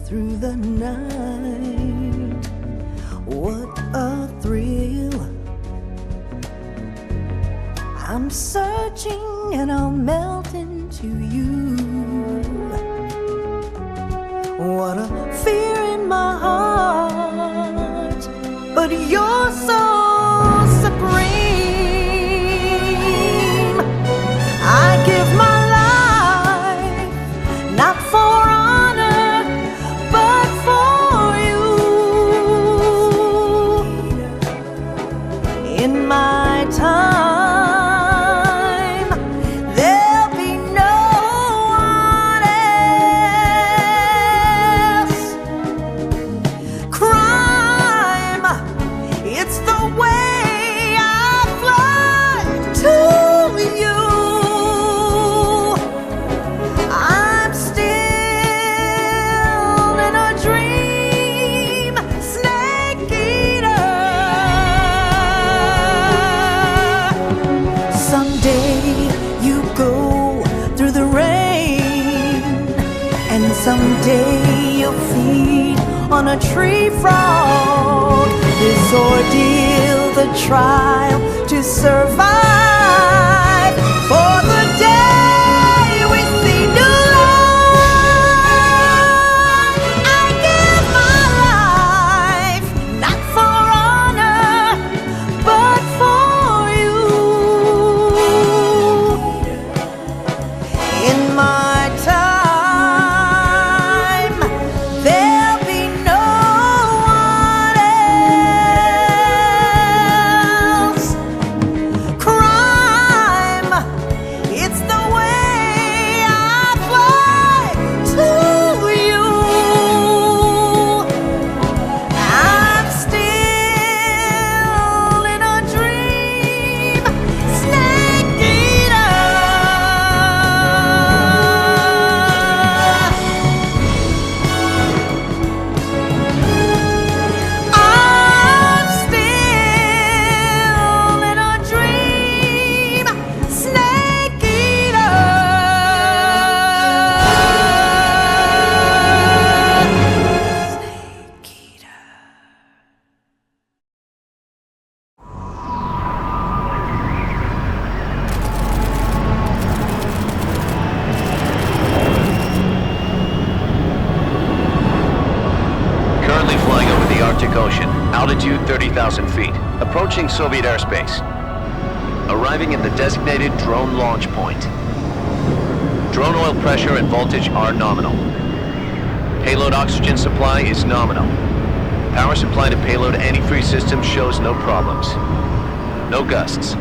through the night. What a thrill. I'm searching and I'll melt into you. What a fear in my heart, but you're so supreme. I give my life, not for honor, but for you. In my time, there'll be no one else. Crime, it's the way I fly to you. I'm still in a dream, snake eater. Someday you go through the rain, and someday you'll feed on a tree frog. This ordeal, the trial to survive, for the day we see new light. I give my life, not for honor, but for you. In my time, there'll be no one else. Crime, it's the way I fly to you. I'm still in a dream, snake eater. I'm still in a dream, snake eater. Snake eater. Currently flying over the Arctic Ocean, altitude 30,000 feet, approaching Soviet airspace. Arriving at the designated drone launch point. Drone oil pressure and voltage are nominal. Payload oxygen supply is nominal. Power supply to payload antifreeze system shows no problems. No gusts.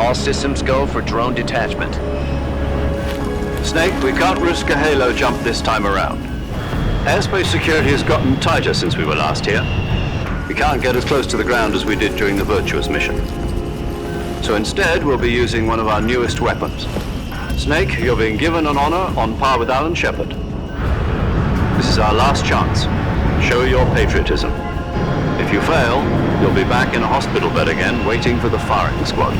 All systems go for drone detachment. Snake, we can't risk a halo jump this time around. Airspace security has gotten tighter since we were last here. We can't get as close to the ground as we did during the Virtuous mission. So instead, we'll be using one of our newest weapons. Snake, you're being given an honor on par with Alan Shepard. This is our last chance. Show your patriotism. If you fail, you'll be back in a hospital bed again, waiting for the firing squad.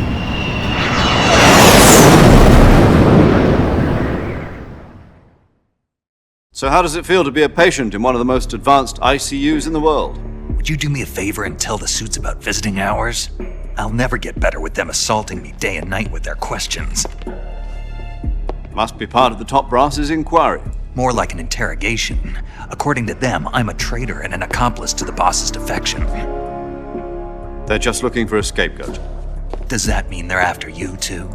So how does it feel to be a patient in one of the most advanced ICUs in the world? Would you do me a favor and tell the suits about visiting hours? I'll never get better with them assaulting me day and night with their questions. Must be part of the top brass's inquiry. More like an interrogation. According to them, I'm a traitor and an accomplice to the boss's defection. They're just looking for a scapegoat. Does that mean they're after you too?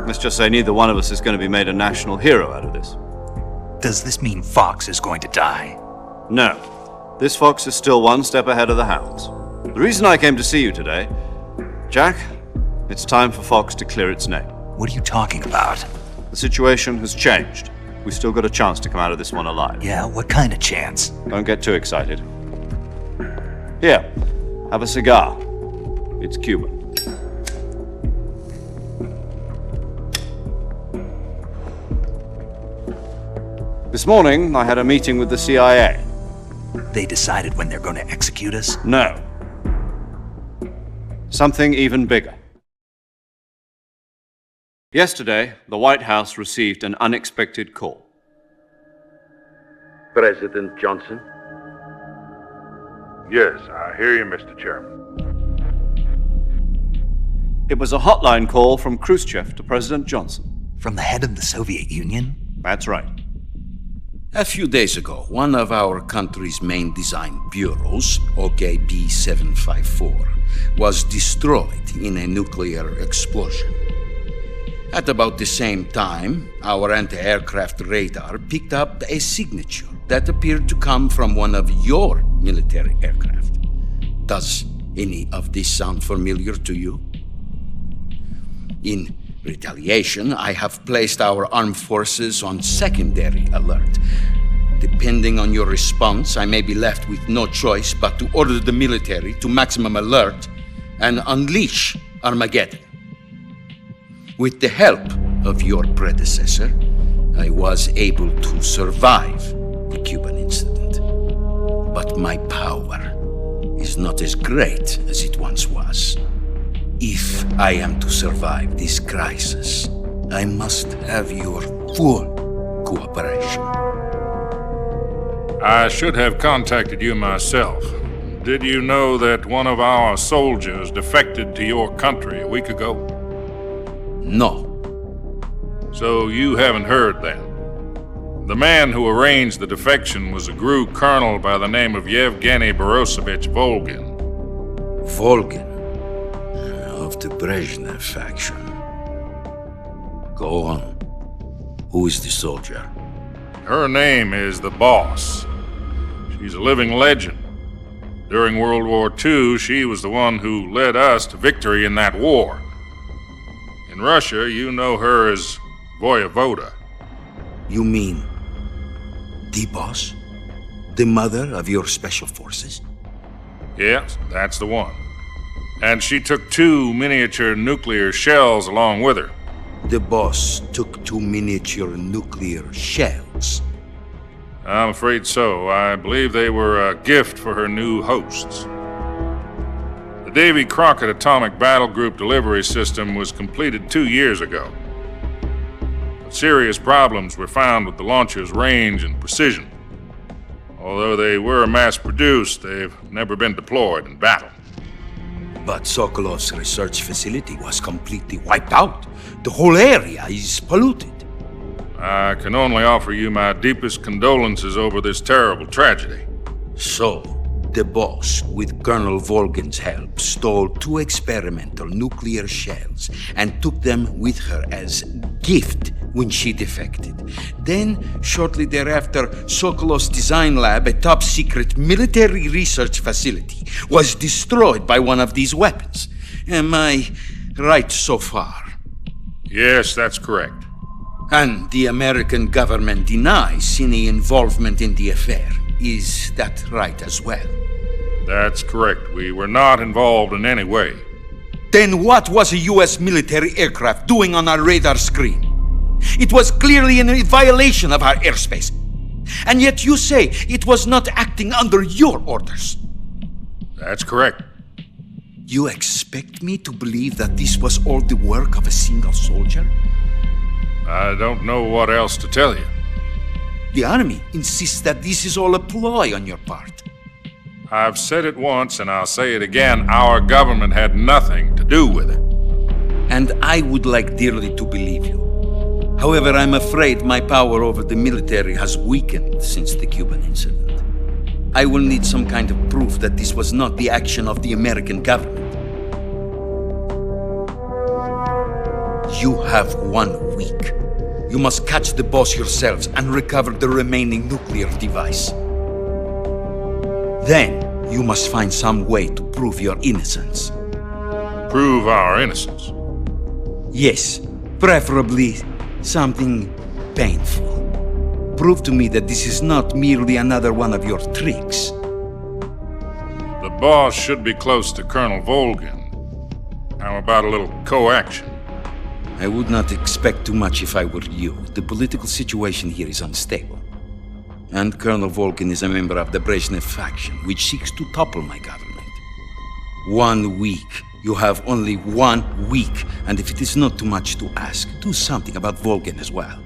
Let's just say neither one of us is going to be made a national hero out of this. Does this mean Fox is going to die? No. This fox is still one step ahead of the hounds. The reason I came to see you today, Jack, it's time for Fox to clear its name. What are you talking about? The situation has changed. We've still got a chance to come out of this one alive. Yeah, what kind of chance? Don't get too excited. Here, have a cigar. It's Cuban. This morning, I had a meeting with the CIA. They decided when they're going to execute us? No. Something even bigger. Yesterday, the White House received an unexpected call. President Johnson? Yes, I hear you, Mr. Chairman. It was a hotline call from Khrushchev to President Johnson. From the head of the Soviet Union? That's right. A few days ago, one of our country's main design bureaus, OKB 754, was destroyed in a nuclear explosion. At about the same time, our anti-aircraft radar picked up a signature that appeared to come from one of your military aircraft. Does any of this sound familiar to you? In retaliation, I have placed our armed forces on secondary alert. Depending on your response, I may be left with no choice but to order the military to maximum alert and unleash Armageddon. With the help of your predecessor, I was able to survive the Cuban incident. But my power is not as great as it once was. If I am to survive this crisis, I must have your full cooperation. I should have contacted you myself. Did you know that one of our soldiers defected to your country a week ago? No. So you haven't heard then. The man who arranged the defection was a GRU colonel by the name of Yevgeny Borisovich Volgin. Volgin, of the Brezhnev faction. Go on. Who is the soldier? Her name is the Boss. She's a living legend. During World War II, she was the one who led us to victory in that war. In Russia, you know her as Voyevoda. You mean the Boss? The mother of your special forces? Yes, that's the one. And she took 2 miniature nuclear shells along with her. The Boss took 2 miniature nuclear shells. I'm afraid so. I believe they were a gift for her new hosts. The Davy Crockett Atomic Battle Group delivery system was completed 2 years ago. But serious problems were found with the launcher's range and precision. Although they were mass-produced, they've never been deployed in battle. But Sokolov's research facility was completely wiped out. The whole area is polluted. I can only offer you my deepest condolences over this terrible tragedy. So, the Boss, with Colonel Volgin's help, stole 2 experimental nuclear shells and took them with her as gift when she defected. Then, shortly thereafter, Sokolov's design lab, a top-secret military research facility, was destroyed by one of these weapons. Am I right so far? Yes, that's correct. And the American government denies any involvement in the affair. Is that right as well? That's correct. We were not involved in any way. Then what was a U.S. military aircraft doing on our radar screen? It was clearly in violation of our airspace. And yet you say it was not acting under your orders. That's correct. You expect me to believe that this was all the work of a single soldier? I don't know what else to tell you. The army insists that this is all a ploy on your part. I've said it once and I'll say it again. Our government had nothing to do with it. And I would like dearly to believe you. However, I'm afraid my power over the military has weakened since the Cuban incident. I will need some kind of proof that this was not the action of the American government. You have 1 week. You must catch the Boss yourselves and recover the remaining nuclear device. Then, you must find some way to prove your innocence. Prove our innocence? Yes, preferably something painful. Prove to me that this is not merely another one of your tricks. The Boss should be close to Colonel Volgin. How about a little coaction? I would not expect too much if I were you. The political situation here is unstable. And Colonel Volgin is a member of the Brezhnev faction, which seeks to topple my government. 1 week. You have only 1 week. And if it is not too much to ask, do something about Volgin as well.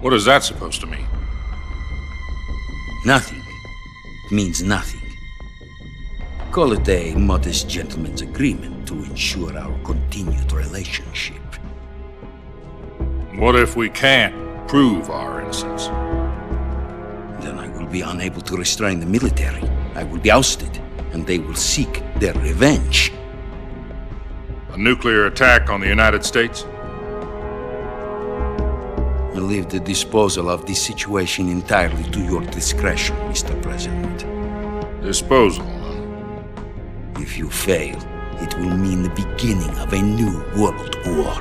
What is that supposed to mean? Nothing means nothing. Call it a modest gentleman's agreement to ensure our continued relationship. What if we can't prove our innocence? Then I will be unable to restrain the military. I will be ousted, and they will seek their revenge. A nuclear attack on the United States? I leave the disposal of this situation entirely to your discretion, Mr. President. Disposal? If you fail, it will mean the beginning of a new world war.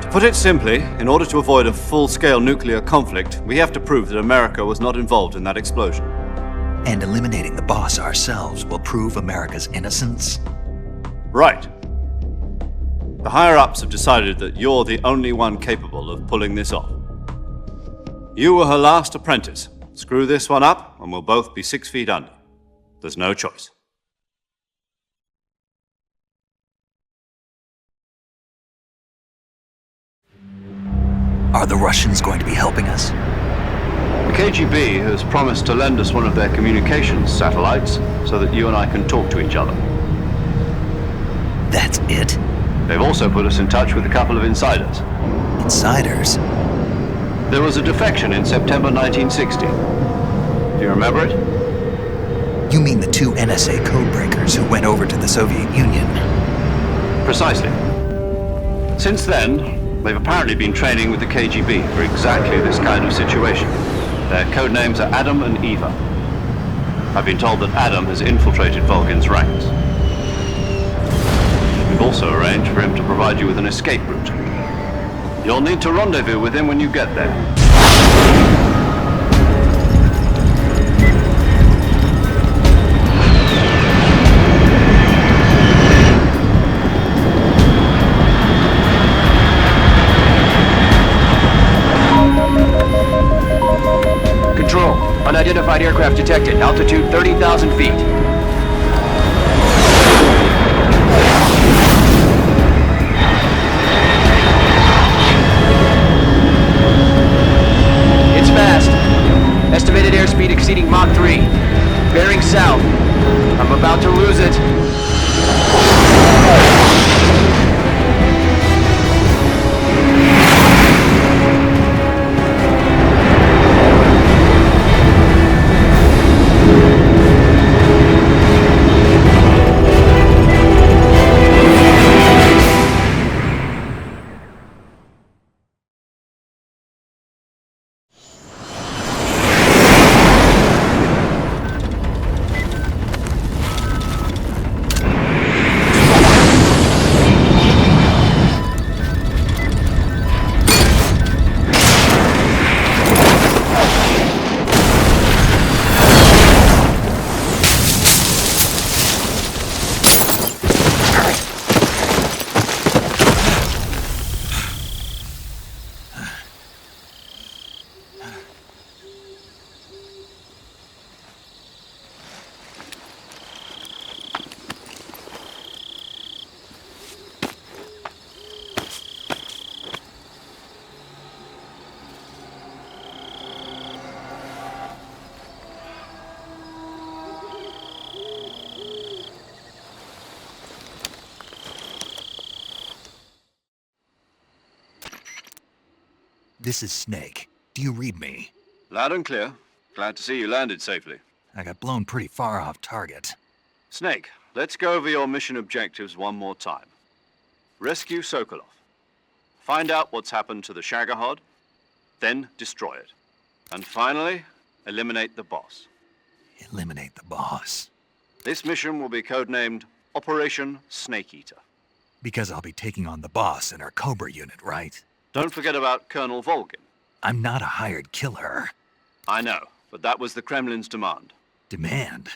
To put it simply, in order to avoid a full-scale nuclear conflict, we have to prove that America was not involved in that explosion. And eliminating the boss ourselves will prove America's innocence? Right. The higher-ups have decided that you're the only one capable of pulling this off. You were her last apprentice. Screw this one up, and we'll both be 6 feet under. There's no choice. Are the Russians going to be helping us? The KGB has promised to lend us one of their communications satellites so that you and I can talk to each other. That's it? They've also put us in touch with a couple of insiders. Insiders? There was a defection in September 1960. Do you remember it? You mean the 2 NSA codebreakers who went over to the Soviet Union? Precisely. Since then, they've apparently been training with the KGB for exactly this kind of situation. Their code names are Adam and Eva. I've been told that Adam has infiltrated Volgin's ranks. We've also arranged for him to provide you with an escape route. You'll need to rendezvous with him when you get there. Control, unidentified aircraft detected. Altitude 30,000 feet. It's fast. Estimated airspeed exceeding Mach 3. Bearing south. I'm about to lose it. This is Snake. Do you read me? Loud and clear. Glad to see you landed safely. I got blown pretty far off target. Snake, let's go over your mission objectives one more time. Rescue Sokolov. Find out what's happened to the Shagohod, then destroy it. And finally, eliminate the boss. Eliminate the boss. This mission will be codenamed Operation Snake Eater. Because I'll be taking on the boss in our Cobra unit, right? Don't forget about Colonel Volgin. I'm not a hired killer. I know, but that was the Kremlin's demand. Demand?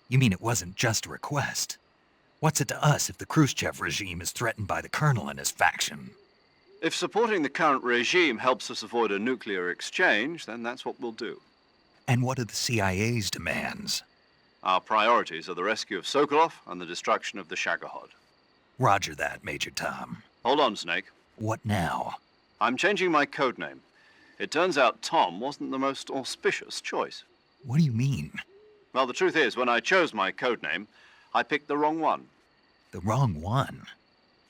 You mean it wasn't just a request? What's it to us if the Khrushchev regime is threatened by the Colonel and his faction? If supporting the current regime helps us avoid a nuclear exchange, then that's what we'll do. And what are the CIA's demands? Our priorities are the rescue of Sokolov and the destruction of the Shagohod. Roger that, Major Tom. Hold on, Snake. What now? I'm changing my codename. It turns out Tom wasn't the most auspicious choice. What do you mean? Well, the truth is, when I chose my code name, I picked the wrong one. The wrong one?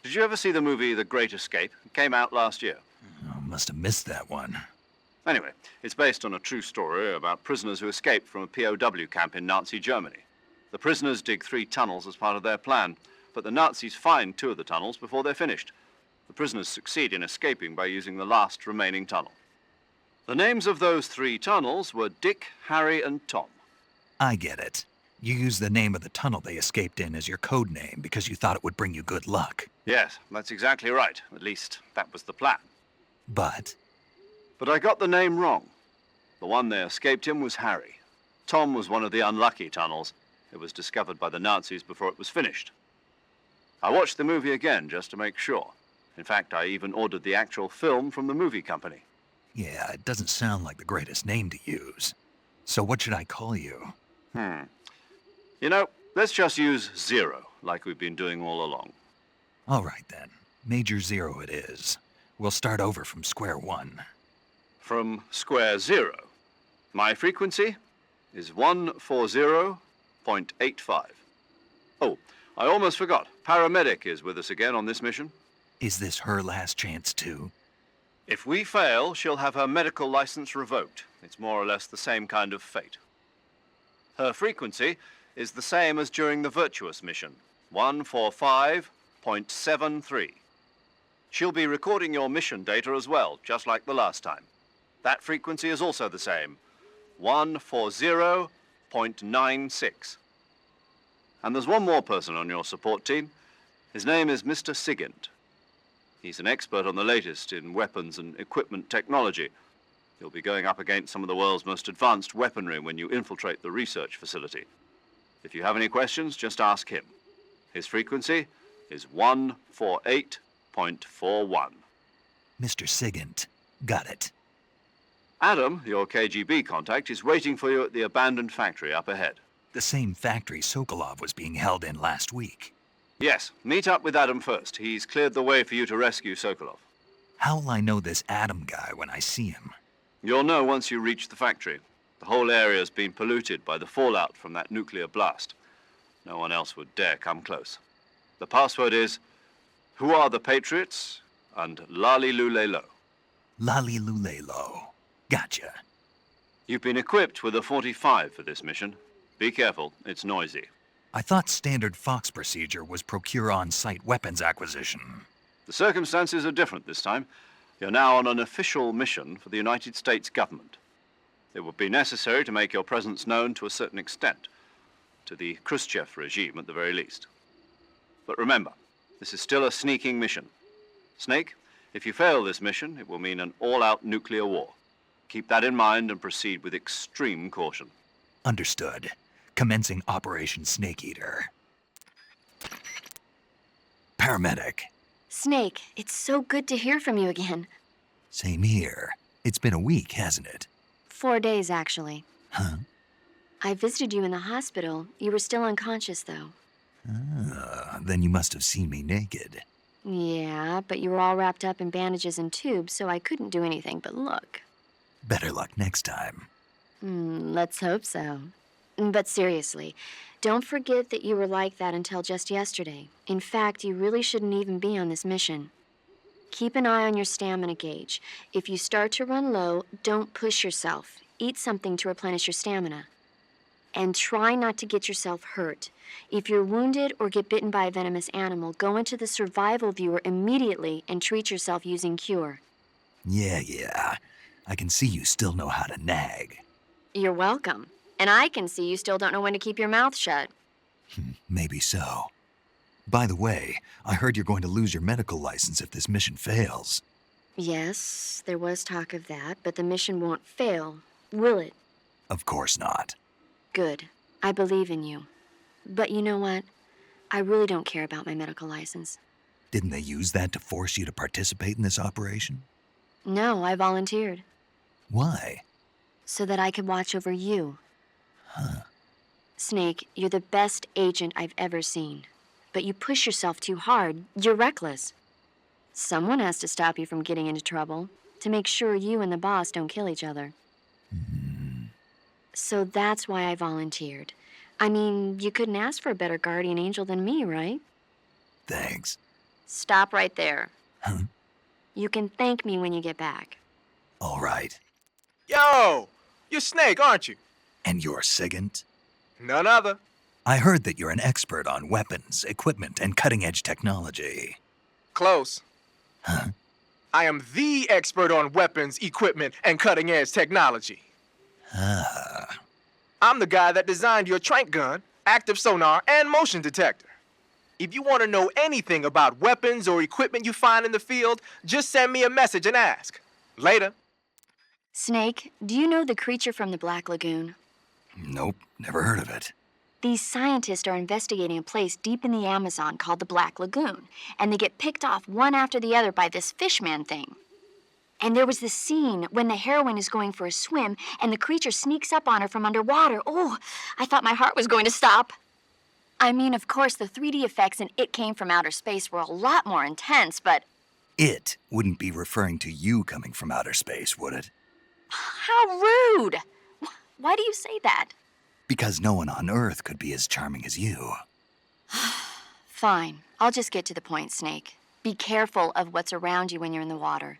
Did you ever see the movie The Great Escape? It came out last year. Oh, must have missed that one. Anyway, it's based on a true story about prisoners who escaped from a POW camp in Nazi Germany. The prisoners dig 3 tunnels as part of their plan, but the Nazis find 2 of the tunnels before they're finished. The prisoners succeed in escaping by using the last remaining tunnel. The names of those 3 tunnels were Dick, Harry, and Tom. I get it. You used the name of the tunnel they escaped in as your code name because you thought it would bring you good luck. Yes, that's exactly right. At least, that was the plan. But But I got the name wrong. The one they escaped in was Harry. Tom was one of the unlucky tunnels. It was discovered by the Nazis before it was finished. I watched the movie again just to make sure. In fact, I even ordered the actual film from the movie company. yeah, it doesn't sound like the greatest name to use. So what should I call you? You know, let's just use Zero, like we've been doing all along. All right then. Major Zero it is. We'll start over from square one. From square 0. My frequency is 140.85. Oh, I almost forgot. Paramedic is with us again on this mission. Is this her last chance too? If we fail, she'll have her medical license revoked. It's more or less the same kind of fate. Her frequency is the same as during the Virtuous mission, 145.73. She'll be recording your mission data as well, just like the last time. That frequency is also the same, 140.96. And there's one more person on your support team. His name is Mr. Sigint. He's an expert on the latest in weapons and equipment technology. You'll be going up against some of the world's most advanced weaponry when you infiltrate the research facility. If you have any questions, just ask him. His frequency is 148.41. Mr. Sigint. Got it. Adam, your KGB contact, is waiting for you at the abandoned factory up ahead. The same factory Sokolov was being held in last week. Yes, meet up with Adam first. He's cleared the way for you to rescue Sokolov. How'll I know this Adam guy when I see him? You'll know once you reach the factory. The whole area's been polluted by the fallout from that nuclear blast. No one else would dare come close. The password is, "Who are the Patriots?" and Lali Lulelo. Lali Lulelo. Gotcha. You've been equipped with a 45 for this mission. Be careful, it's noisy. I thought standard Fox procedure was procure on-site weapons acquisition. The circumstances are different this time. You're now on an official mission for the United States government. It would be necessary to make your presence known to a certain extent, to the Khrushchev regime at the very least. But remember, this is still a sneaking mission. Snake, if you fail this mission, it will mean an all-out nuclear war. Keep that in mind and proceed with extreme caution. Understood. Commencing Operation Snake Eater. Paramedic. Snake, it's so good to hear from you again. Same here. It's been a week, hasn't it? 4 days, actually. Huh? I visited you in the hospital. You were still unconscious, though. Then you must have seen me naked. Yeah, but you were all wrapped up in bandages and tubes, so I couldn't do anything but look. Better luck next time. Let's hope so. But seriously, don't forget that you were like that until just yesterday. In fact, you really shouldn't even be on this mission. Keep an eye on your stamina gauge. If you start to run low, don't push yourself. Eat something to replenish your stamina. And try not to get yourself hurt. If you're wounded or get bitten by a venomous animal, go into the survival viewer immediately and treat yourself using Cure. Yeah. I can see you still know how to nag. You're welcome. And I can see you still don't know when to keep your mouth shut. Maybe so. By the way, I heard you're going to lose your medical license if this mission fails. Yes, there was talk of that, but the mission won't fail, will it? Of course not. Good. I believe in you. But you know what? I really don't care about my medical license. Didn't they use that to force you to participate in this operation? No, I volunteered. Why? So that I could watch over you. Huh. Snake, you're the best agent I've ever seen. But you push yourself too hard. You're reckless. Someone has to stop you from getting into trouble. to make sure you and the boss don't kill each other. So that's why I volunteered. I mean, you couldn't ask for a better guardian angel than me, right? Thanks. Stop right there. Huh? You can thank me when you get back. All right. Yo! You're Snake, aren't you? And you're Sigint? None other. I heard that you're an expert on weapons, equipment, and cutting-edge technology. Close. Huh? I am the expert on weapons, equipment, and cutting-edge technology. Ah. I'm the guy that designed your trank gun, active sonar, and motion detector. If you want to know anything about weapons or equipment you find in the field, just send me a message and ask. Later. Snake, do you know the creature from the Black Lagoon? Nope, never heard of it. These scientists are investigating a place deep in the Amazon called the Black Lagoon, and they get picked off one after the other by this fishman thing. And there was this scene when the heroine is going for a swim, and the creature sneaks up on her from underwater. Oh, I thought my heart was going to stop. I mean, of course, the 3D effects in It Came from Outer Space were a lot more intense, but... It wouldn't be referring to you coming from outer space, would it? How rude! Why do you say that? Because no one on Earth could be as charming as you. Fine. I'll just get to the point, Snake. Be careful of what's around you when you're in the water.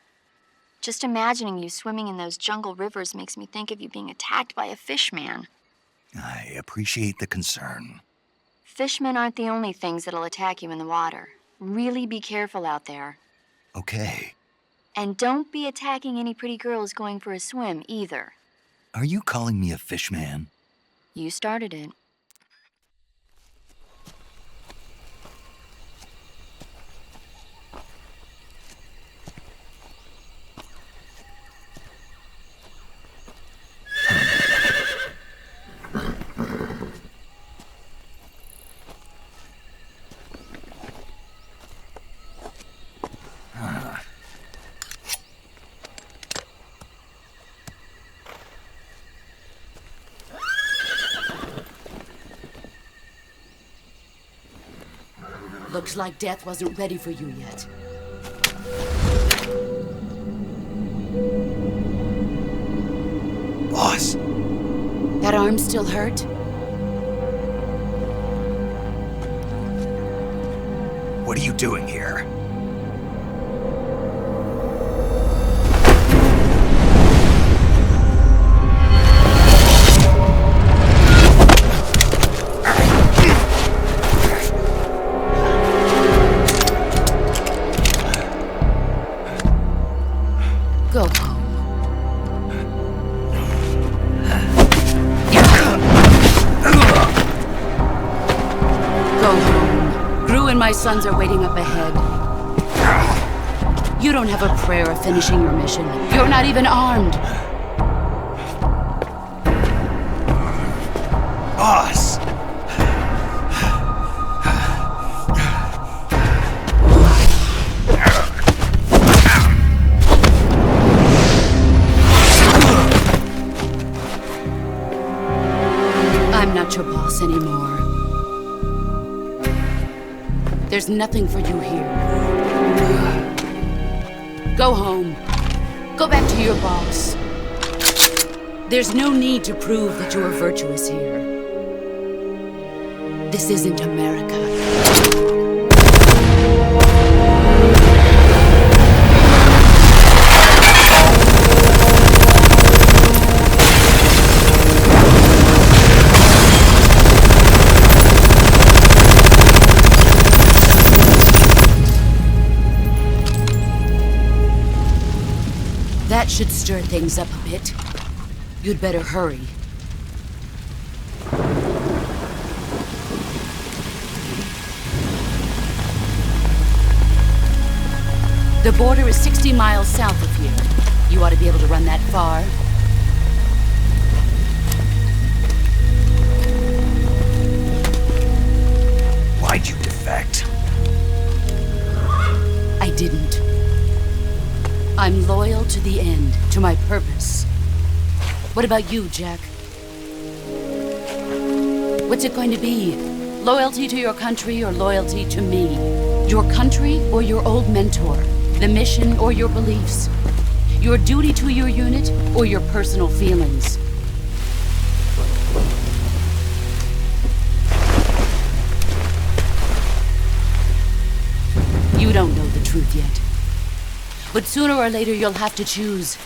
Just imagining you swimming in those jungle rivers makes me think of you being attacked by a fishman. I appreciate the concern. Fishmen aren't the only things that'll attack you in the water. Really be careful out there. Okay. And don't be attacking any pretty girls going for a swim, either. Are you calling me a fishman? You started it. Looks like death wasn't ready for you yet. Boss! That arm still hurt? What are you doing here? Go home. Go home. Gru and my sons are waiting up ahead. You don't have a prayer of finishing your mission. You're not even armed. Boss! I'm not your boss anymore. There's nothing for you here. Go home. Go back to your boss. There's no need to prove that you are virtuous here. This isn't America. That should stir things up a bit. You'd better hurry. The border is 60 miles south of here. You ought to be able to run that far. Why'd you defect? I didn't. I'm loyal to the end, to my purpose. What about you, Jack? What's it going to be? Loyalty to your country or loyalty to me? Your country or your old mentor? The mission or your beliefs? Your duty to your unit or your personal feelings? You don't know the truth yet. But sooner or later you'll have to choose.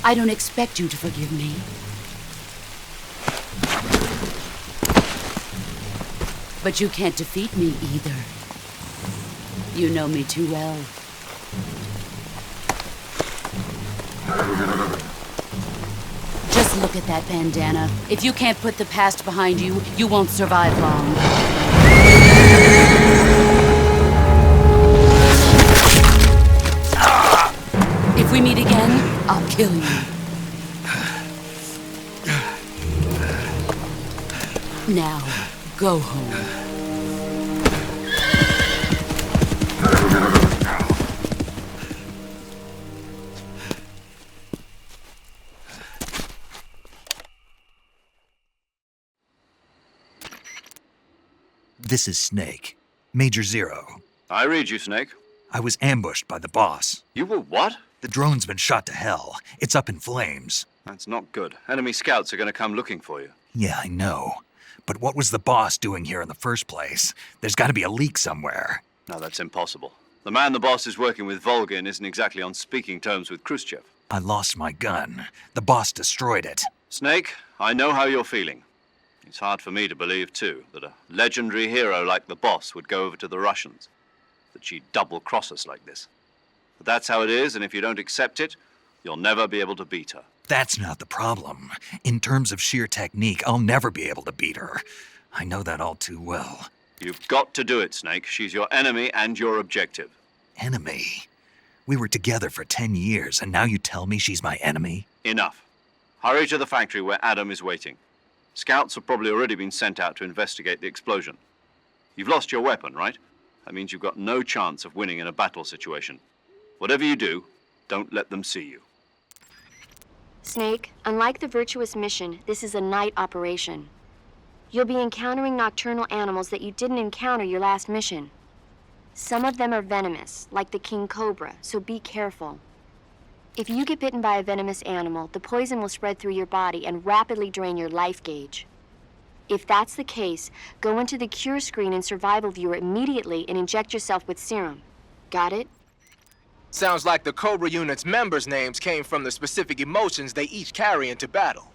I don't expect you to forgive me. But you can't defeat me either. You know me too well. Just look at that bandana. If you can't put the past behind you, you won't survive long. If we meet again, I'll kill you. Now, go home. This is Snake. Major Zero. I read you, Snake. I was ambushed by the boss. You were what? The drone's been shot to hell. It's up in flames. That's not good. Enemy scouts are going to come looking for you. Yeah, I know. But what was the boss doing here in the first place? There's got to be a leak somewhere. No, that's impossible. The man the boss is working with, Volgin, isn't exactly on speaking terms with Khrushchev. I lost my gun. The boss destroyed it. Snake, I know how you're feeling. It's hard for me to believe, too, that a legendary hero like the boss would go over to the Russians. That she'd double-cross us like this. But that's how it is, and if you don't accept it, you'll never be able to beat her. That's not the problem. In terms of sheer technique, I'll never be able to beat her. I know that all too well. You've got to do it, Snake. She's your enemy and your objective. Enemy? We were together for 10 years, and now you tell me she's my enemy? Enough. Hurry to the factory where Adam is waiting. Scouts have probably already been sent out to investigate the explosion. You've lost your weapon, right? That means you've got no chance of winning in a battle situation. Whatever you do, don't let them see you. Snake, unlike the Virtuous mission, this is a night operation. You'll be encountering nocturnal animals that you didn't encounter your last mission. Some of them are venomous, like the king cobra, so be careful. If you get bitten by a venomous animal, the poison will spread through your body and rapidly drain your life gauge. If that's the case, go into the cure screen and survival viewer immediately and inject yourself with serum. Got it? Sounds like the Cobra unit's members' names came from the specific emotions they each carry into battle.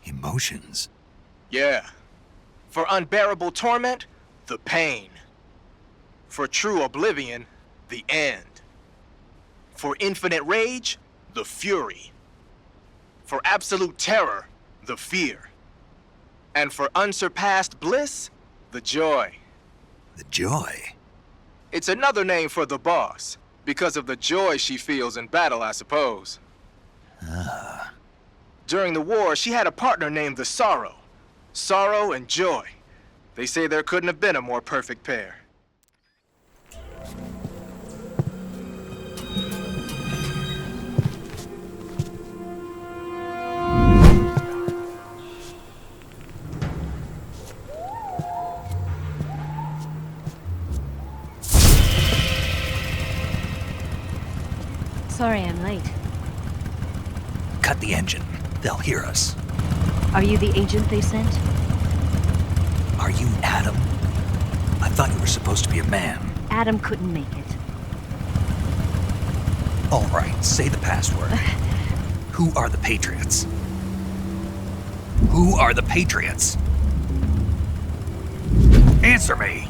Emotions? Yeah. For unbearable torment, the pain. For true oblivion, the end. For infinite rage, the fury. For absolute terror, the fear. And for unsurpassed bliss, the joy. The joy? It's another name for the boss, because of the joy she feels in battle, I suppose. Ah. During the war, she had a partner named the Sorrow. Sorrow and joy. They say there couldn't have been a more perfect pair. Sorry I'm late. Cut the engine. They'll hear us. Are you the agent they sent? Are you Adam? I thought you were supposed to be a man. Adam couldn't make it. All right, say the password. Who are the Patriots? Who are the Patriots? Answer me!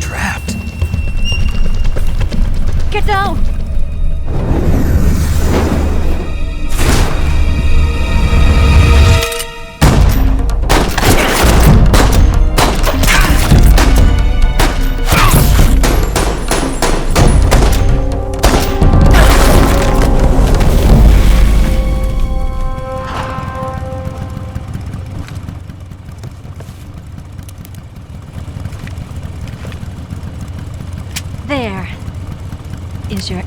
Trapped. Get down! There is your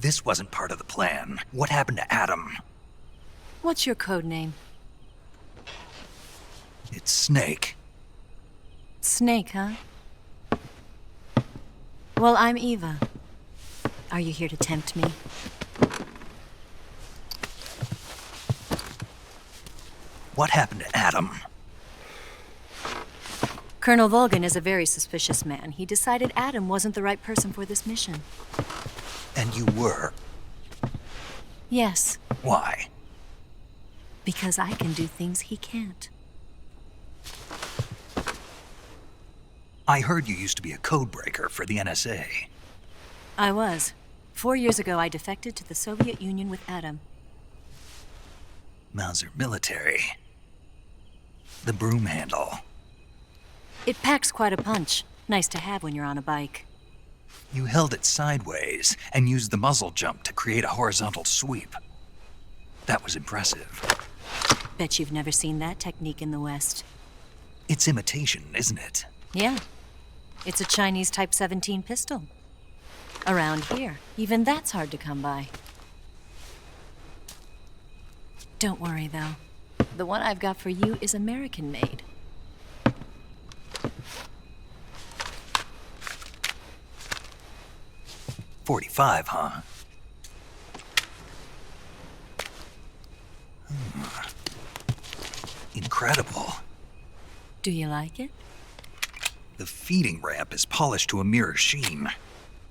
this wasn't part of the plan, what happened to Adam? What's your code name? It's Snake. Snake, huh? Well, I'm Eva. Are you here to tempt me? What happened to Adam? Colonel Volgan is a very suspicious man. He decided Adam wasn't the right person for this mission. And you were? Yes, Why? because I can do things he can't. I heard you used to be a codebreaker for the NSA. I was. 4 years ago, I defected to the Soviet Union with Adam. Mauser military. The broom handle. It packs quite a punch. Nice to have when you're on a bike. You held it sideways and used the muzzle jump to create a horizontal sweep. That was impressive. Bet you've never seen that technique in the West. It's imitation, isn't it? Yeah. It's a Chinese Type 17 pistol. Around here, even that's hard to come by. Don't worry, though. The one I've got for you is American-made. .45, huh? Incredible. Do you like it? The feeding ramp is polished to a mirror sheen.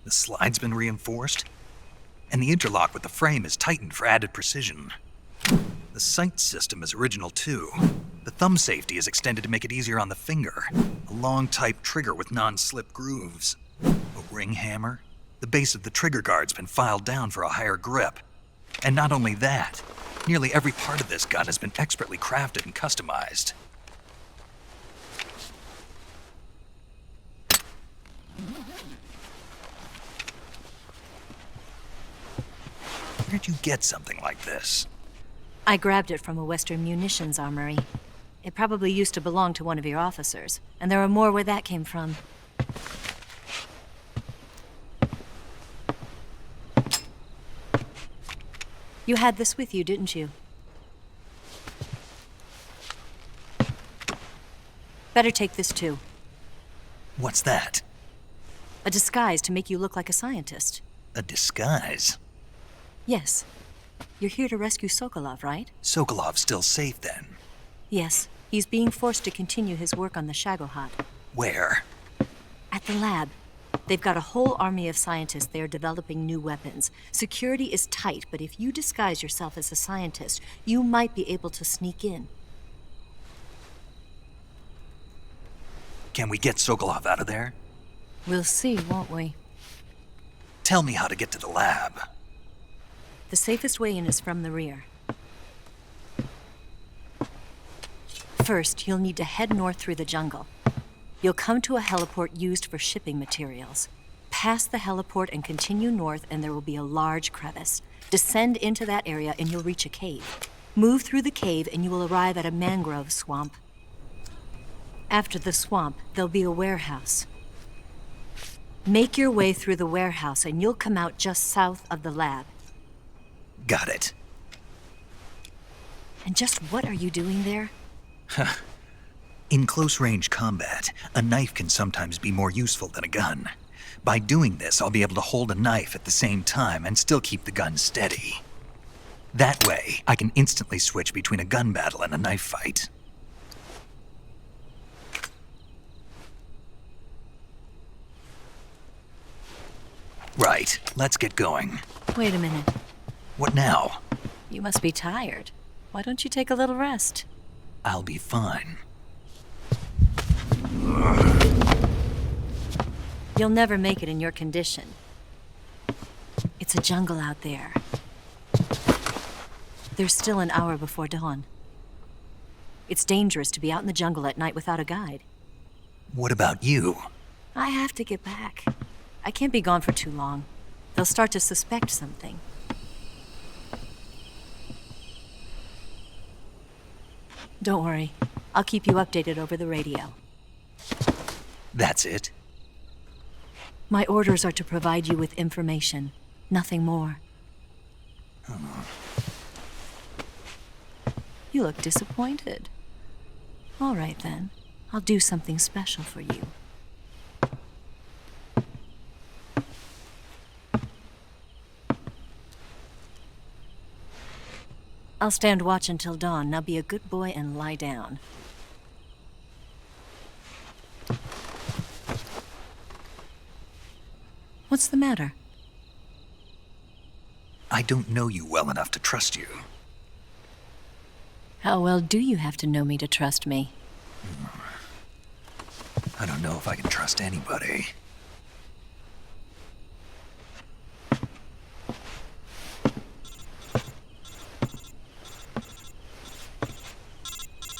The slide's been reinforced, and the interlock with the frame is tightened for added precision. The sight system is original too. The thumb safety is extended to make it easier on the finger. A long type trigger with non-slip grooves. A ring hammer. The base of the trigger guard's been filed down for a higher grip. And not only that, nearly every part of this gun has been expertly crafted and customized. Where'd you get something like this? I grabbed it from a Western munitions armory. It probably used to belong to one of your officers, and there are more where that came from. You had this with you, didn't you? Better take this too. What's that? A disguise to make you look like a scientist. A disguise? Yes. You're here to rescue Sokolov, right? Sokolov's still safe then? Yes. He's being forced to continue his work on the Shagohod. Where? At the lab. They've got a whole army of scientists there developing new weapons. Security is tight, but if you disguise yourself as a scientist, you might be able to sneak in. Can we get Sokolov out of there? We'll see, won't we? Tell me how to get to the lab. The safest way in is from the rear. First, you'll need to head north through the jungle. You'll come to a heliport used for shipping materials. Pass the heliport and continue north, and there will be a large crevice. Descend into that area and you'll reach a cave. Move through the cave and you will arrive at a mangrove swamp. After the swamp, there'll be a warehouse. Make your way through the warehouse and you'll come out just south of the lab. Got it. And just what are you doing there? In close-range combat, a knife can sometimes be more useful than a gun. By doing this, I'll be able to hold a knife at the same time and still keep the gun steady. That way, I can instantly switch between a gun battle and a knife fight. Right, let's get going. Wait a minute. What now? You must be tired. Why don't you take a little rest? I'll be fine. You'll never make it in your condition. It's a jungle out there. There's still an hour before dawn. It's dangerous to be out in the jungle at night without a guide. What about you? I have to get back. I can't be gone for too long. They'll start to suspect something. Don't worry. I'll keep you updated over the radio. That's it? My orders are to provide you with information, nothing more. You look disappointed. All right then, I'll do something special for you. I'll stand watch until dawn. Now be a good boy and lie down. What's the matter? I don't know you well enough to trust you. How well do you have to know me to trust me? I don't know if I can trust anybody.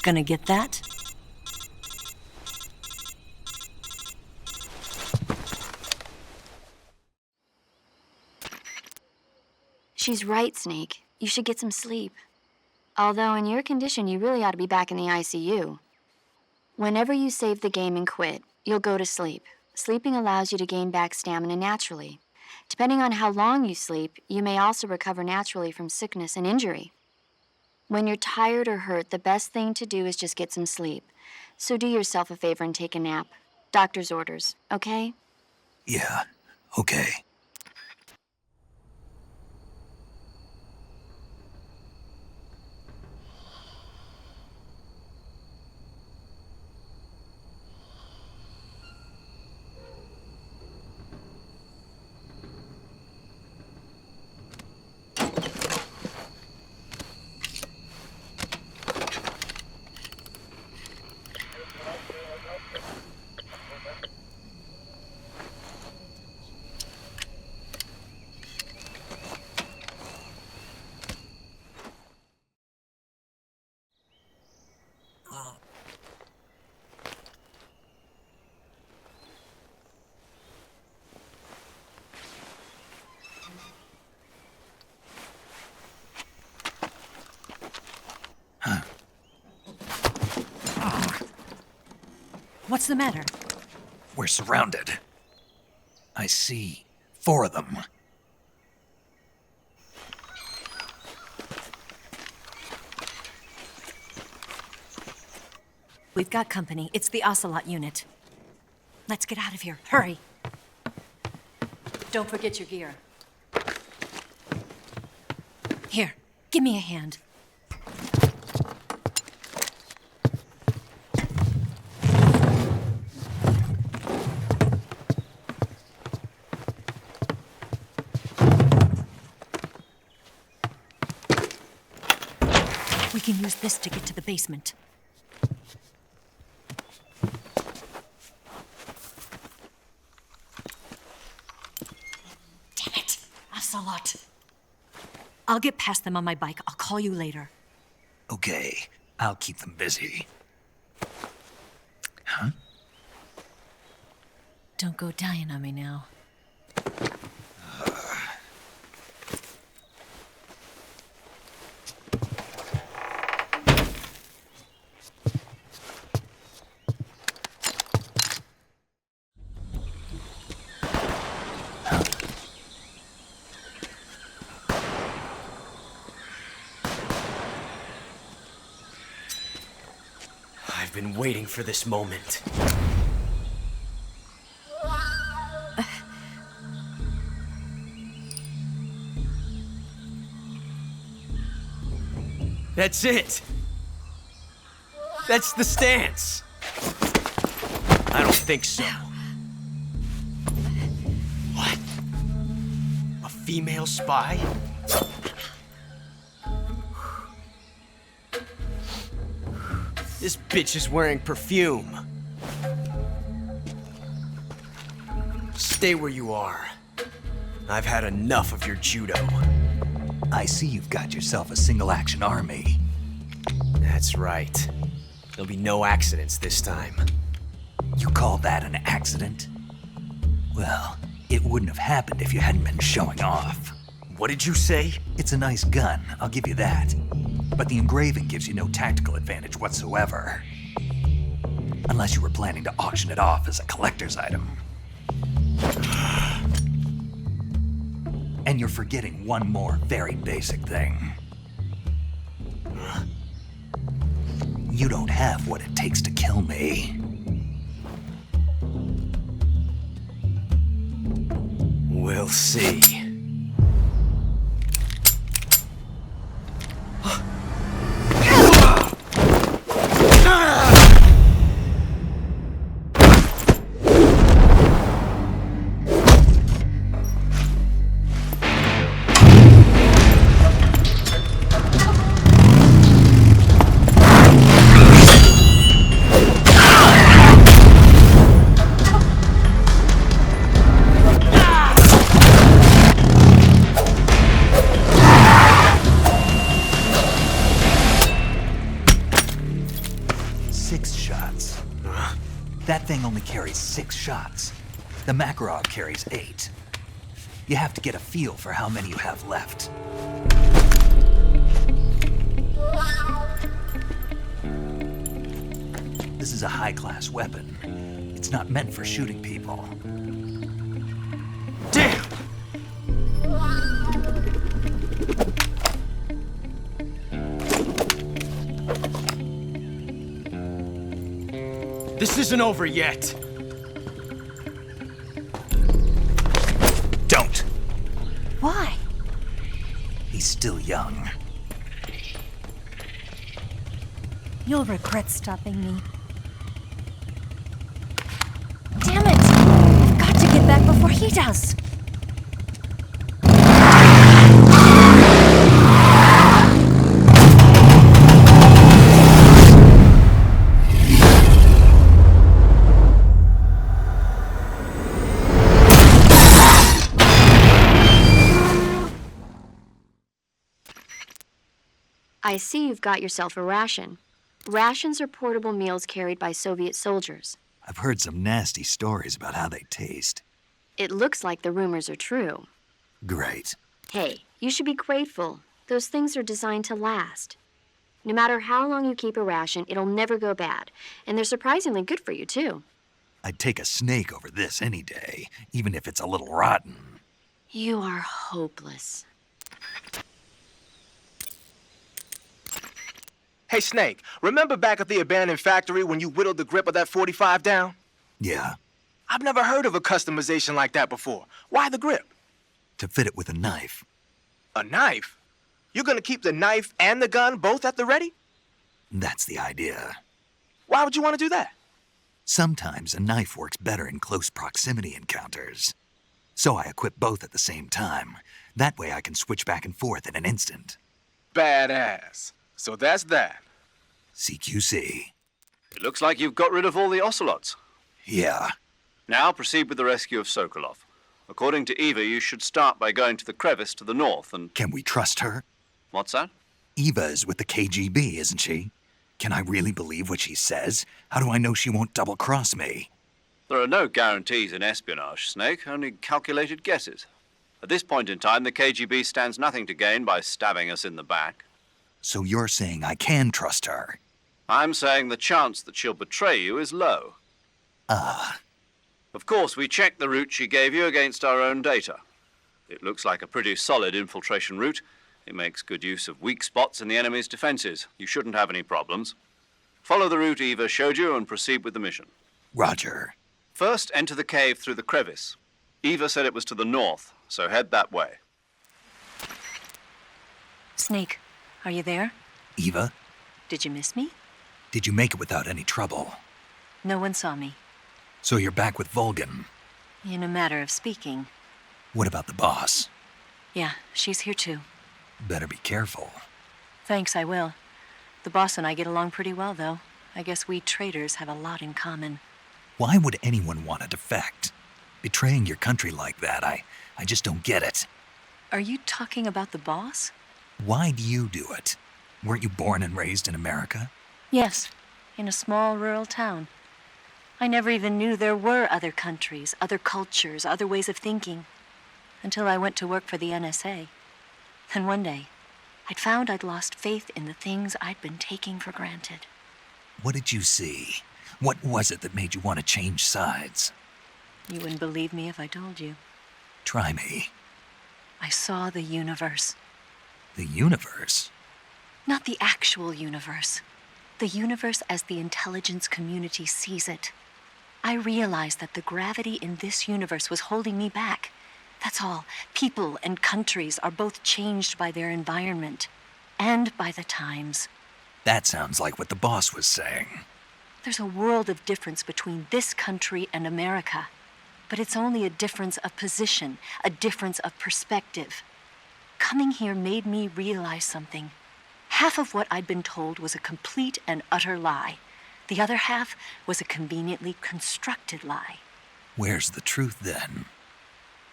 Gonna get that? She's right, Snake. You should get some sleep. Although in your condition, you really ought to be back in the ICU. Whenever you save the game and quit, you'll go to sleep. Sleeping allows you to gain back stamina naturally. Depending on how long you sleep, you may also recover naturally from sickness and injury. When you're tired or hurt, the best thing to do is just get some sleep. So do yourself a favor and take a nap. Doctor's orders, okay? Yeah, okay. What's the matter? We're surrounded. I see 4 of them. We've got company. It's the Ocelot unit. Let's get out of here. Hurry. Don't forget your gear. Here, give me a hand. We can use this to get to the basement. Damn it, Ocelot. I'll get past them on my bike. I'll call you later. Okay, I'll keep them busy. Huh? Don't go dying on me now. I've been waiting for this moment. That's it. That's the stance. I don't think so. What? A female spy? This bitch is wearing perfume. Stay where you are. I've had enough of your judo. I see you've got yourself a single-action army. That's right. There'll be no accidents this time. You call that an accident? Well, it wouldn't have happened if you hadn't been showing off. What did you say? It's a nice gun, I'll give you that. But the engraving gives you no tactical advantage whatsoever. Unless you were planning to auction it off as a collector's item. And you're forgetting one more very basic thing. You don't have what it takes to kill me. We'll see. That thing only carries 6 shots. The Makarov carries 8. You have to get a feel for how many you have left. This is a high-class weapon. It's not meant for shooting people. Damn! This isn't over yet. Don't! Why? He's still young. You'll regret stopping me. Damn it! I've got to get back before he does. I see you've got yourself a ration. Rations are portable meals carried by Soviet soldiers. I've heard some nasty stories about how they taste. It looks like the rumors are true. Great. Hey, you should be grateful. Those things are designed to last. No matter how long you keep a ration, it'll never go bad. And they're surprisingly good for you, too. I'd take a snake over this any day, even if it's a little rotten. You are hopeless. Hey, Snake, remember back at the abandoned factory when you whittled the grip of that 45 down? Yeah, I've never heard of a customization like that before. Why the grip? to fit it with a knife. A knife? You're gonna keep the knife and the gun both at the ready? That's the idea. Why would you want to do that? Sometimes a knife works better in close proximity encounters. So I equip both at the same time. That way I can switch back and forth in an instant. Badass. So that's that. CQC. It looks like you've got rid of all the ocelots. Yeah. Now proceed with the rescue of Sokolov. According to Eva, you should start by going to the crevice to the north and... Can we trust her? What's that? Eva is with the KGB, isn't she? Can I really believe what she says? How do I know she won't double-cross me? There are no guarantees in espionage, Snake, only calculated guesses. At this point in time, the KGB stands nothing to gain by stabbing us in the back. So you're saying I can trust her? I'm saying the chance that she'll betray you is low. Of course, we checked the route she gave you against our own data. It looks like a pretty solid infiltration route. It makes good use of weak spots in the enemy's defenses. You shouldn't have any problems. Follow the route Eva showed you and proceed with the mission. Roger. First, enter the cave through the crevice. Eva said it was to the north, so head that way. Snake, are you there? Eva, Did you miss me? did you make it without any trouble? No one saw me. So you're back with Volgin. In a matter of speaking. What about the boss? Yeah, she's here too. Better be careful. Thanks, I will. The boss and I get along pretty well, though. I guess we traitors have a lot in common. Why would anyone want to defect? Betraying your country like that, I just don't get it. Are you talking about the boss? Why do you do it? Weren't you born and raised in America? Yes, in a small rural town. I never even knew there were other countries, other cultures, other ways of thinking. Until I went to work for the NSA. Then one day, I'd found I'd lost faith in the things I'd been taking for granted. What did you see? What was it that made you want to change sides? You wouldn't believe me if I told you. Try me. I saw the universe. The universe? Not the actual universe. The universe as the intelligence community sees it. I realized that the gravity in this universe was holding me back. That's all. People and countries are both changed by their environment and by the times. That sounds like what the boss was saying. There's a world of difference between this country and America. But it's only a difference of position, a difference of perspective. Coming here made me realize something. Half of what I'd been told was a complete and utter lie. The other half was a conveniently constructed lie. Where's the truth then?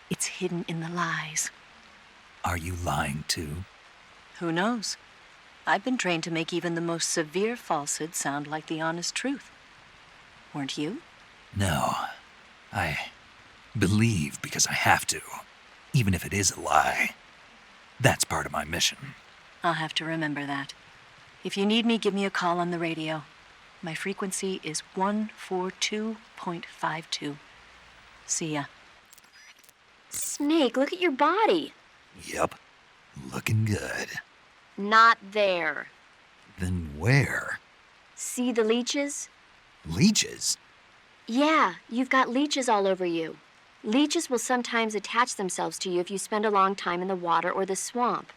It's hidden in the lies. Are you lying too? Who knows? I've been trained to make even the most severe falsehood sound like the honest truth. Weren't you? No. I believe because I have to, even if it is a lie. That's part of my mission. I'll have to remember that. If you need me, give me a call on the radio. My frequency is 142.52. See ya. Snake, look at your body. Yep. Looking good. Not there. Then where? See the leeches? Leeches? Yeah, you've got leeches all over you. Leeches will sometimes attach themselves to you if you spend a long time in the water or the swamp.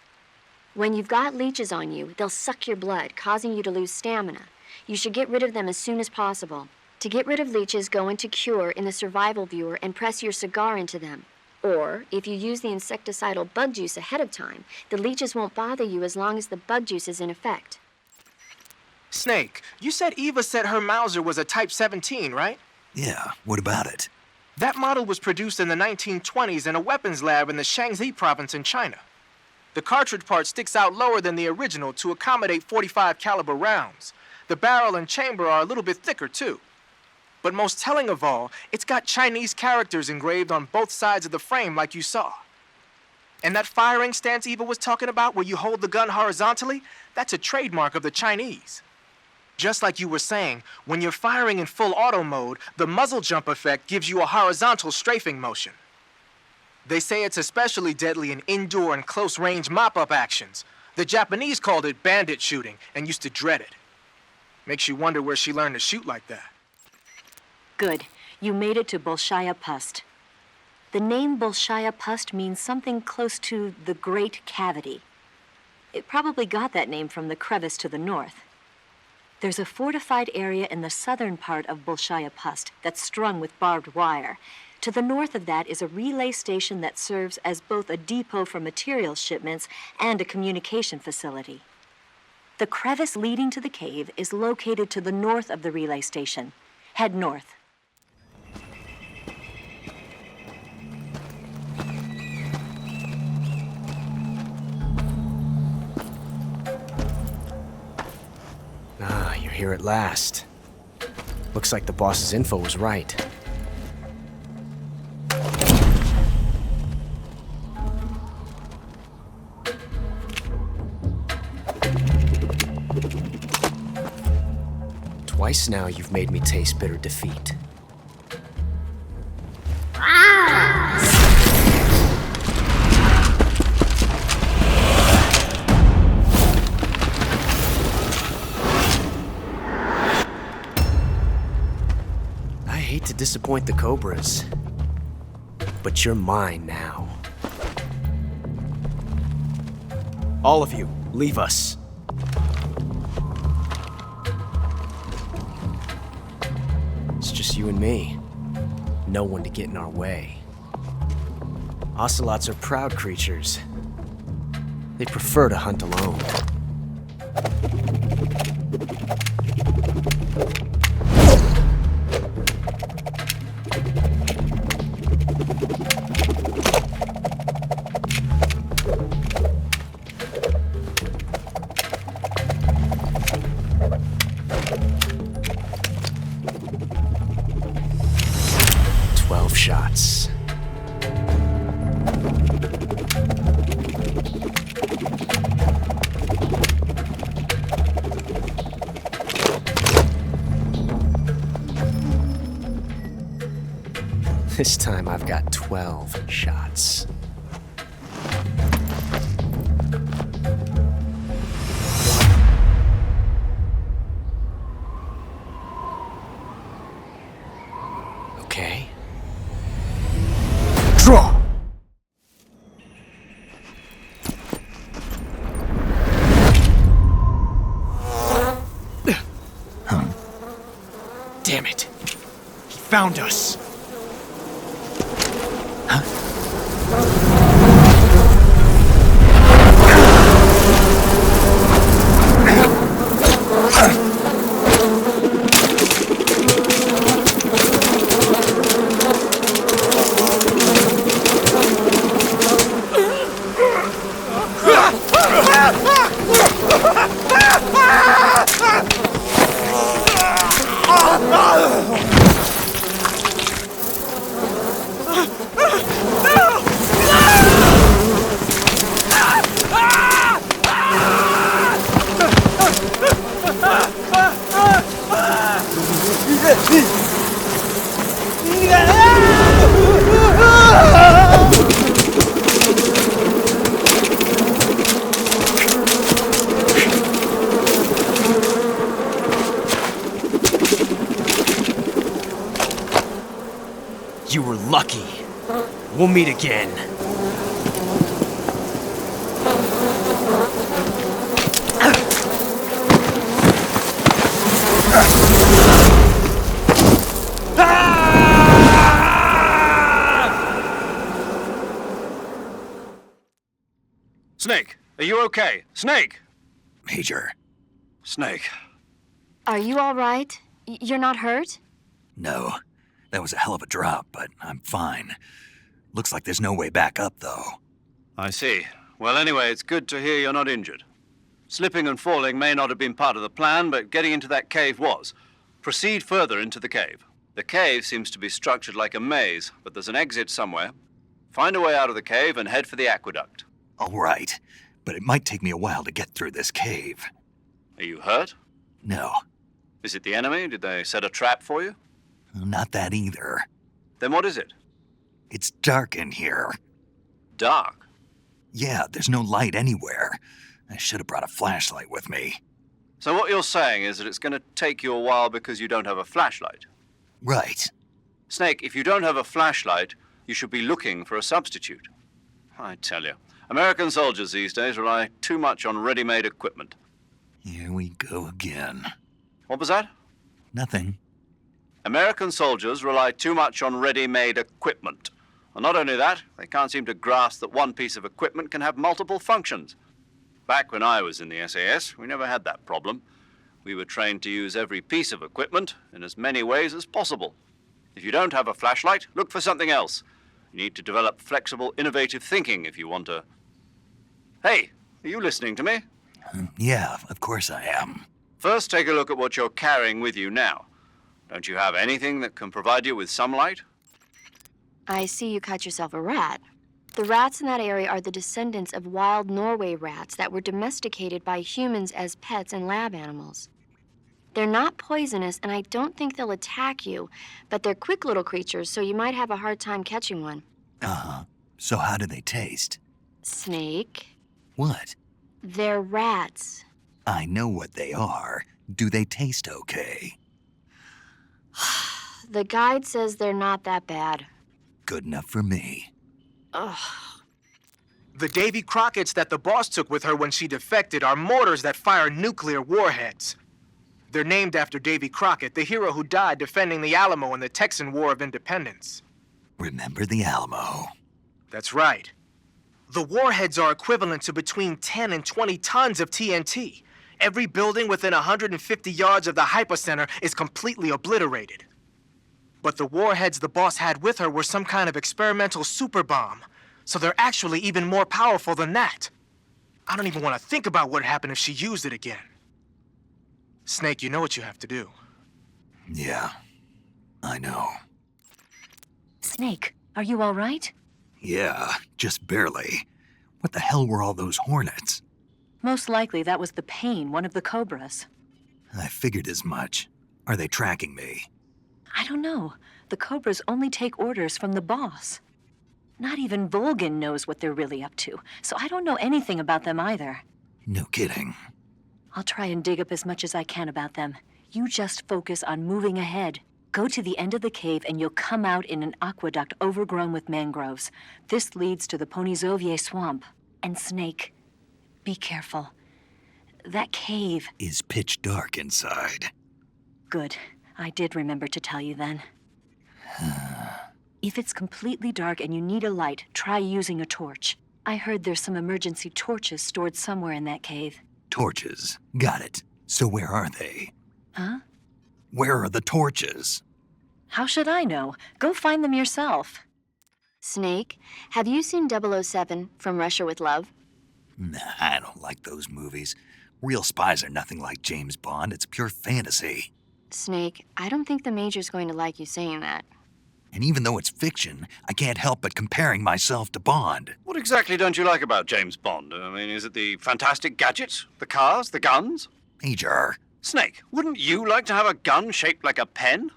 When you've got leeches on you, they'll suck your blood, causing you to lose stamina. You should get rid of them as soon as possible. To get rid of leeches, go into Cure in the survival viewer and press your cigar into them. Or, if you use the insecticidal bug juice ahead of time, the leeches won't bother you as long as the bug juice is in effect. Snake, you said Eva said her Mauser was a Type 17, right? Yeah, what about it? That model was produced in the 1920s in a weapons lab in the Shaanxi province in China. The cartridge part sticks out lower than the original to accommodate 45 caliber rounds. The barrel and chamber are a little bit thicker, too. But most telling of all, it's got Chinese characters engraved on both sides of the frame like you saw. And that firing stance Eva was talking about where you hold the gun horizontally, that's a trademark of the Chinese. Just like you were saying, when you're firing in full auto mode, the muzzle jump effect gives you a horizontal strafing motion. They say it's especially deadly in indoor and close-range mop-up actions. The Japanese called it bandit shooting and used to dread it. Makes you wonder where she learned to shoot like that. Good. You made it to Bolshaya Pust. The name Bolshaya Pust means something close to the Great Cavity. It probably got that name from the crevice to the north. There's a fortified area in the southern part of Bolshaya Pust that's strung with barbed wire. To the north of that is a relay station that serves as both a depot for material shipments and a communication facility. The crevice leading to the cave is located to the north of the relay station. Head north. Ah, you're here at last. Looks like the boss's info was right. Twice now you've made me taste bitter defeat. I hate to disappoint the Cobras, but you're mine now. All of you, leave us. It's just you and me. No one to get in our way. Ocelots are proud creatures. They prefer to hunt alone. Shots. This time I've got 12 shots. found us. You were lucky. We'll meet again. Snake, are you okay? Snake! Major. Snake. Are you all right? You're not hurt? No. That was a hell of a drop, but I'm fine. Looks like there's no way back up, though. I see. Well, anyway, it's good to hear you're not injured. Slipping and falling may not have been part of the plan, but getting into that cave was. Proceed further into the cave. The cave seems to be structured like a maze, but there's an exit somewhere. Find a way out of the cave and head for the aqueduct. All right, but it might take me a while to get through this cave. Are you hurt? No, Is it the enemy? Did they set a trap for you? not that either. Then what is it? It's dark in here. Dark. Yeah, there's no light anywhere. I should have brought a flashlight with me. So what you're saying is that it's going to take you a while because you don't have a flashlight. Right. Snake, if you don't have a flashlight, you should be looking for a substitute. I tell you, American soldiers these days rely too much on ready-made equipment. Here we go again. What was that? Nothing. American soldiers rely too much on ready-made equipment. And not only that, they can't seem to grasp that one piece of equipment can have multiple functions. Back when I was in the SAS, we never had that problem. We were trained to use every piece of equipment in as many ways as possible. If you don't have a flashlight, look for something else. You need to develop flexible, innovative thinking if you want to... Hey, are you listening to me? Yeah, of course I am. First, take a look at what you're carrying with you now. Don't you have anything that can provide you with some light? I see you caught yourself a rat. The rats in that area are the descendants of wild Norway rats that were domesticated by humans as pets and lab animals. They're not poisonous, and I don't think they'll attack you, but they're quick little creatures, so you might have a hard time catching one. Uh-huh. So how do they taste? Snake? What? They're rats. I know what they are. Do they taste okay? The guide says they're not that bad. Good enough for me. Ugh. The Davy Crockett's that the boss took with her when she defected are mortars that fire nuclear warheads. They're named after Davy Crockett, the hero who died defending the Alamo in the Texan War of Independence. Remember the Alamo. That's right. The warheads are equivalent to between 10 and 20 tons of TNT. Every building within 150 yards of the hypocenter is completely obliterated. But the warheads the boss had with her were some kind of experimental super bomb, so they're actually even more powerful than that. I don't even want to think about what would happen if she used it again. Snake, you know what you have to do. Yeah, I know. Snake, are you all right? Yeah, just barely. What the hell were all those hornets? Most likely that was the pain, one of the cobras. I figured as much. Are they tracking me? I don't know. The cobras only take orders from the boss. Not even Volgin knows what they're really up to, so I don't know anything about them either. No kidding. I'll try and dig up as much as I can about them. You just focus on moving ahead. Go to the end of the cave and you'll come out in an aqueduct overgrown with mangroves. This leads to the Ponyzovier swamp. And Snake, be careful. That cave... is pitch dark inside. Good. I did remember to tell you then. If it's completely dark and you need a light, try using a torch. I heard there's some emergency torches stored somewhere in that cave. Torches. Got it. So where are they? Huh? Where are the torches? How should I know? Go find them yourself. Snake, have you seen 007 from Russia with Love? Nah, I don't like those movies. Real spies are nothing like James Bond. It's pure fantasy. Snake, I don't think the Major's going to like you saying that. And even though it's fiction, I can't help but comparing myself to Bond. What exactly don't you like about James Bond? I mean, is it the fantastic gadgets, the cars, the guns? Major, Snake, wouldn't you like to have a gun shaped like a pen?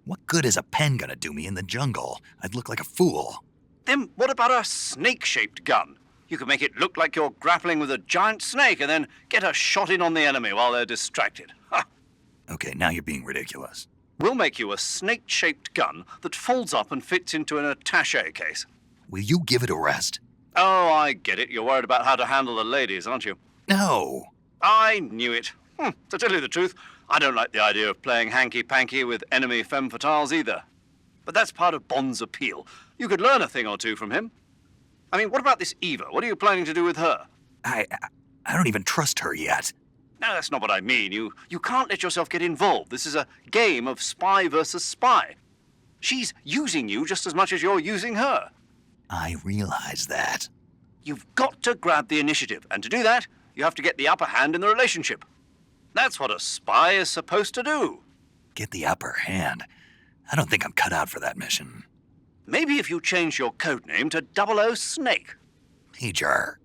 what good is a pen gonna do me in the jungle? I'd look like a fool. Then what about a snake-shaped gun? You could make it look like you're grappling with a giant snake and then get a shot in on the enemy while they're distracted. Ha! Okay, now you're being ridiculous. We'll make you a snake-shaped gun that folds up and fits into an attaché case. Will you give it a rest? Oh, I get it. You're worried about how to handle the ladies, aren't you? No. I knew it. To tell you the truth, I don't like the idea of playing hanky-panky with enemy femme fatales either. But that's part of Bond's appeal. You could learn a thing or two from him. I mean, what about this Eva? What are you planning to do with her? I don't even trust her yet. No, that's not what I mean. You can't let yourself get involved. This is a game of spy versus spy. She's using you just as much as you're using her. I realize that. You've got to grab the initiative, and to do that, you have to get the upper hand in the relationship. That's what a spy is supposed to do. Get the upper hand. I don't think I'm cut out for that mission. Maybe if you change your codename to 00 Snake. Major.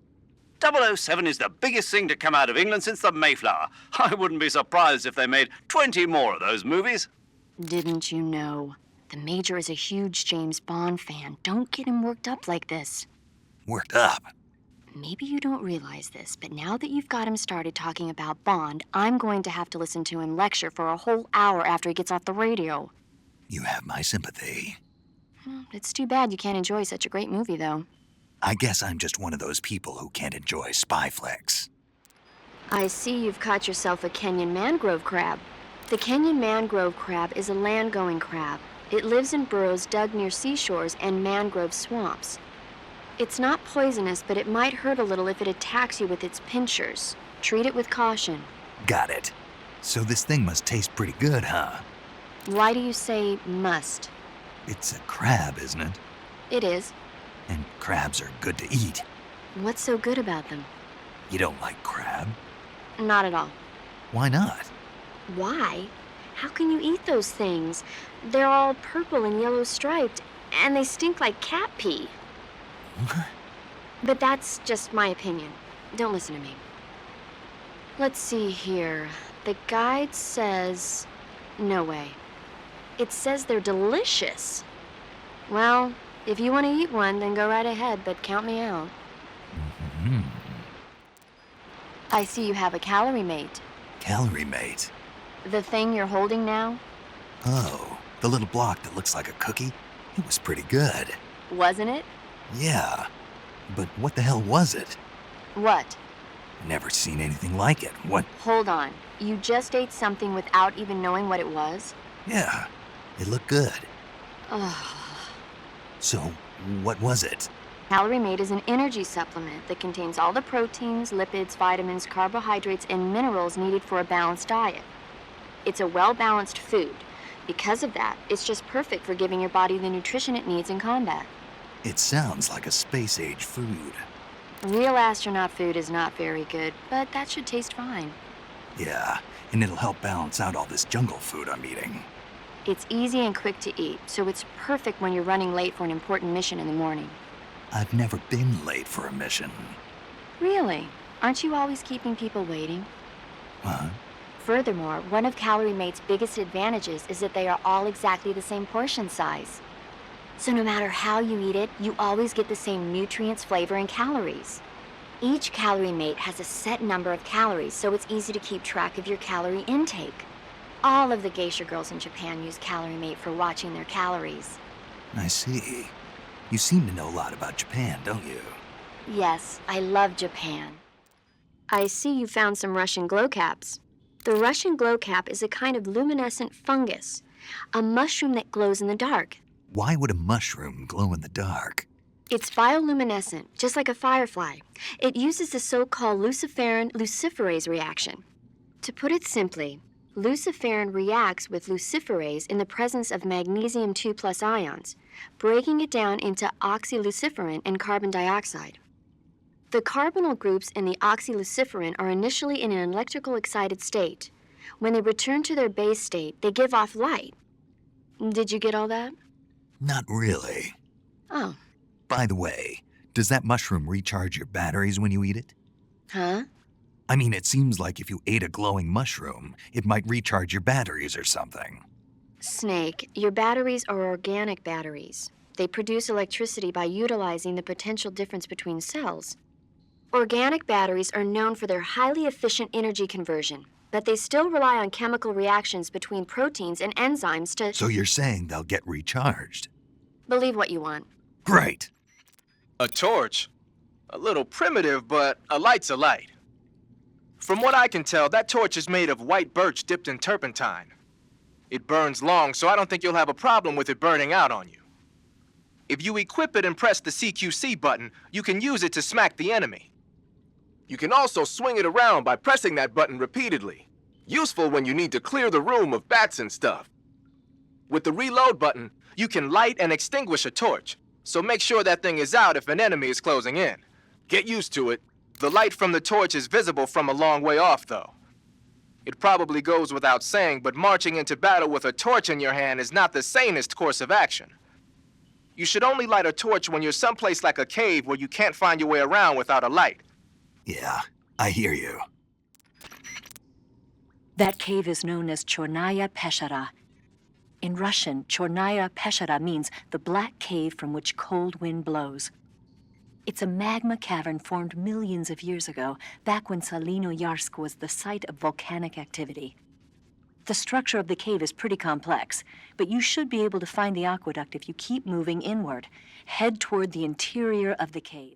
007 is the biggest thing to come out of England since the Mayflower. I wouldn't be surprised if they made 20 more of those movies. Didn't you know? The Major is a huge James Bond fan. Don't get him worked up like this. Worked up? Maybe you don't realize this, but now that you've got him started talking about Bond, I'm going to have to listen to him lecture for a whole hour after he gets off the radio. You have my sympathy. It's too bad you can't enjoy such a great movie, though. I guess I'm just one of those people who can't enjoy spy flicks. I see you've caught yourself a Kenyan mangrove crab. The Kenyan mangrove crab is a land-going crab. It lives in burrows dug near seashores and mangrove swamps. It's not poisonous, but it might hurt a little if it attacks you with its pinchers. Treat it with caution. Got it. So this thing must taste pretty good, huh? Why do you say must? It's a crab, isn't it? It is. And crabs are good to eat. What's so good about them? You don't like crab? Not at all. Why not? Why? How can you eat those things? They're all purple and yellow striped, and they stink like cat pee. But that's just my opinion. Don't listen to me. Let's see here. The guide says... No way. It says they're delicious. Well, if you want to eat one, then go right ahead, but count me out. Mm-hmm. I see you have a calorie mate. Calorie mate? The thing you're holding now? Oh, the little block that looks like a cookie? It was pretty good. Wasn't it? Yeah. But what the hell was it? What? Never seen anything like it. What? Hold on. You just ate something without even knowing what it was? Yeah. It looked good. Ugh. So, what was it? Calorie Mate is an energy supplement that contains all the proteins, lipids, vitamins, carbohydrates, and minerals needed for a balanced diet. It's a well-balanced food. Because of that, it's just perfect for giving your body the nutrition it needs in combat. It sounds like a space-age food. Real astronaut food is not very good, but that should taste fine. Yeah, and it'll help balance out all this jungle food I'm eating. It's easy and quick to eat, so it's perfect when you're running late for an important mission in the morning. I've never been late for a mission. Really? Aren't you always keeping people waiting? Huh? Furthermore, one of Calorie Mate's biggest advantages is that they are all exactly the same portion size. So no matter how you eat it, you always get the same nutrients, flavor, and calories. Each Calorie Mate has a set number of calories, so it's easy to keep track of your calorie intake. All of the geisha girls in Japan use Calorie Mate for watching their calories. I see. You seem to know a lot about Japan, don't you? Yes, I love Japan. I see you found some Russian glow caps. The Russian glow cap is a kind of luminescent fungus, a mushroom that glows in the dark. Why would a mushroom glow in the dark? It's bioluminescent, just like a firefly. It uses the so-called luciferin luciferase reaction. To put it simply, luciferin reacts with luciferase in the presence of magnesium 2+ ions, breaking it down into oxyluciferin and carbon dioxide. The carbonyl groups in the oxyluciferin are initially in an electrical excited state. When they return to their base state, they give off light. Did you get all that? Not really. Oh. By the way, does that mushroom recharge your batteries when you eat it? Huh? I mean, it seems like if you ate a glowing mushroom, it might recharge your batteries or something. Snake, your batteries are organic batteries. They produce electricity by utilizing the potential difference between cells. Organic batteries are known for their highly efficient energy conversion, but they still rely on chemical reactions between proteins and enzymes to... So you're saying they'll get recharged? Believe what you want. Great. A torch? A little primitive, but a light's a light. From what I can tell, that torch is made of white birch dipped in turpentine. It burns long, so I don't think you'll have a problem with it burning out on you. If you equip it and press the CQC button, you can use it to smack the enemy. You can also swing it around by pressing that button repeatedly. Useful when you need to clear the room of bats and stuff. With the reload button, you can light and extinguish a torch, so make sure that thing is out if an enemy is closing in. Get used to it. The light from the torch is visible from a long way off, though. It probably goes without saying, but marching into battle with a torch in your hand is not the sanest course of action. You should only light a torch when you're someplace like a cave where you can't find your way around without a light. Yeah, I hear you. That cave is known as Chornaya Peshara. In Russian, Chornaya Peshara means the black cave from which cold wind blows. It's a magma cavern formed millions of years ago, back when Salinoyarsk was the site of volcanic activity. The structure of the cave is pretty complex, but you should be able to find the aqueduct if you keep moving inward. Head toward the interior of the cave.